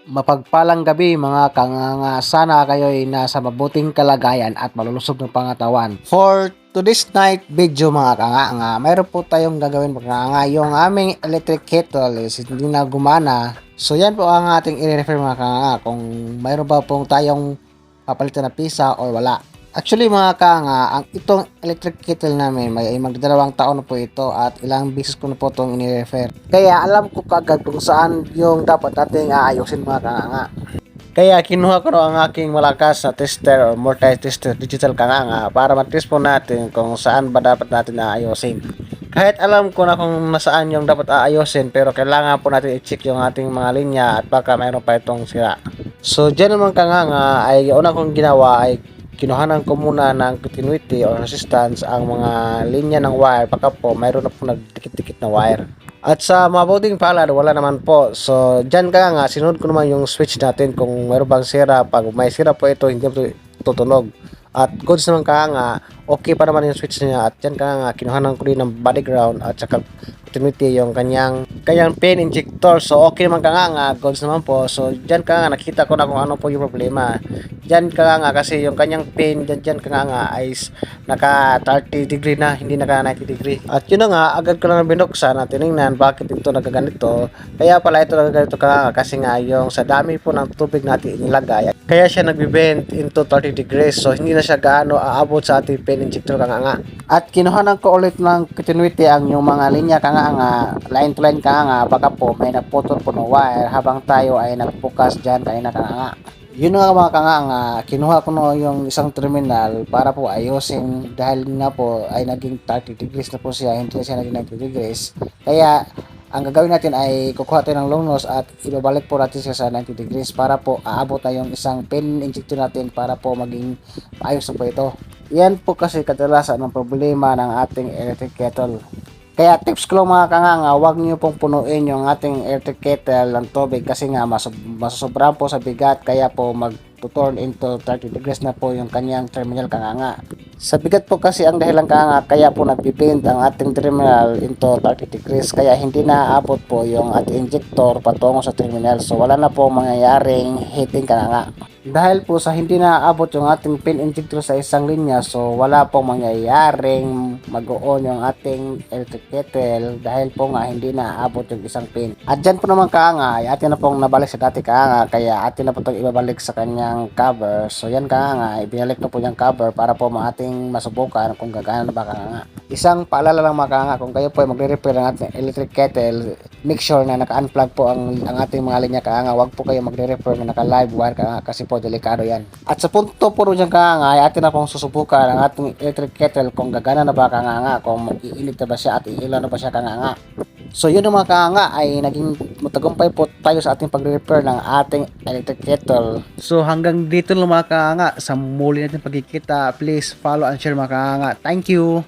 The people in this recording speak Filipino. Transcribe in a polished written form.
Mapagpalang gabi mga kanganga. Sana kayo'y nasa mabuting kalagayan at malulusog ng pangatawan. For today's night video mga kanganga, mayroon po tayong gagawin mga kanganga. Yung aming electric kettle is hindi na gumana. So yan po ang ating i-refer mga kanganga kung mayroon ba pong tayong papalitan na pisa o wala. Actually mga kanga, ang itong electric kettle namin may magdalawang taon na po ito at ilang beses ko na po itong ini-refer. Kaya alam ko kagad kung saan yung dapat nating aayusin mga kanga. Kaya kinuha ko na ang aking malakas na tester o multi-tester digital kanga para matest po natin kung saan ba dapat natin aayusin. Kahit alam ko na kung nasaan yung dapat aayusin pero kailangan po natin i-check yung ating mga linya at baka mayroon pa itong sira. So dyan naman kanga ay una kong ginawa ay kinuhanan ko muna ng continuity or resistance ang mga linya ng wire baka po mayroon na po nagdikit-dikit na wire. At sa mabuting palad wala naman po. So dyan ka nga sinunod ko naman yung switch natin kung mayroon bang sira. Pag may sira po ito hindi po tutunog. At goods naman ka nga okay pa naman yung switch niya. At dyan ka nga kinuhanan ko din ng body ground at saka continuity yung kanyang pin injector. So okay naman ka nga goods naman po. So dyan ka nga nakita ko na kung ano po yung problema. Dyan ka nga kasi yung kanyang pin dyan ka nga ay naka 30 degree na, hindi naka 90 degree. At yun na nga, agad ko lang binuksan at tinignan bakit ito nagaganito. Kaya pala ito nagaganito ka nga kasi nga yung sa dami po ng tubig natin inilagay. Kaya siya nagbe-bend into 30 degrees. So hindi na siya gaano aabot sa ating pin injector ka nga. At kinuhanan ko ulit ng continuity ang yung mga linya ka nga, line to line ka nga, baka po may nagputol po ng wire habang tayo ay nagbukas dyan tayo na ka nga. Yun nga mga kanganga, kinuha ko no yung isang terminal para po ayusin dahil nga po ay naging 30 degrees na po siya, hindi na siya naging 90 degrees. Kaya ang gagawin natin ay kukuha tayo ng long nose at ibabalik po natin siya sa 90 degrees para po aabot na yung isang pin injector natin para po maging maayos na po ito. Yan po kasi kadalasan ng problema ng ating electric kettle. Kaya tips ko lang mga kanganga, huwag niyo pong punuin yung ating electric kettle ng tubig kasi nga masusobran po sa bigat kaya po mag-turn into 30 degrees na po yung kanyang terminal kanganga. Sa bigat po kasi ang dahilan kanganga kaya po nagpipint ang ating terminal into 30 degrees kaya hindi na aabot po yung ating injector patungo sa terminal. So wala na po mangyayaring heating kanganga. Dahil po sa hindi na aabot yung ating pin injector sa isang linya, so wala pong mangyayaring mag-on yung ating electric kettle dahil po nga hindi na aabot yung isang pin. At dyan po naman kaanga, ay atin na pong nabalik sa dati kaanga, kaya atin na po itong ibabalik sa kanyang cover. So yan kaanga, ibinalik na po yung cover para po ating masubukan kung gagana na ba kaanga. Isang paalala lang mga kaanga, kung kayo po ay magre-repair ng ating electric kettle, make sure na naka-unplug po ang ating mga linya kaanga. Huwag po kayo magre-repair na naka-live wire kaanga kasi po delikado yan. At sa punto po dyan kaanga ay atin na pong susubukan ang ating electric kettle kung gagana na ba kaanga, kung mag-iinit na ba siya at iilaw na ba siya kaanga. So yun ang mga kaanga ay naging matagumpay po tayo sa ating pagre-repair ng ating electric kettle. So hanggang dito lang mga kaanga, sa muli natin pagkikita, please follow and share mga kaanga. Thank you!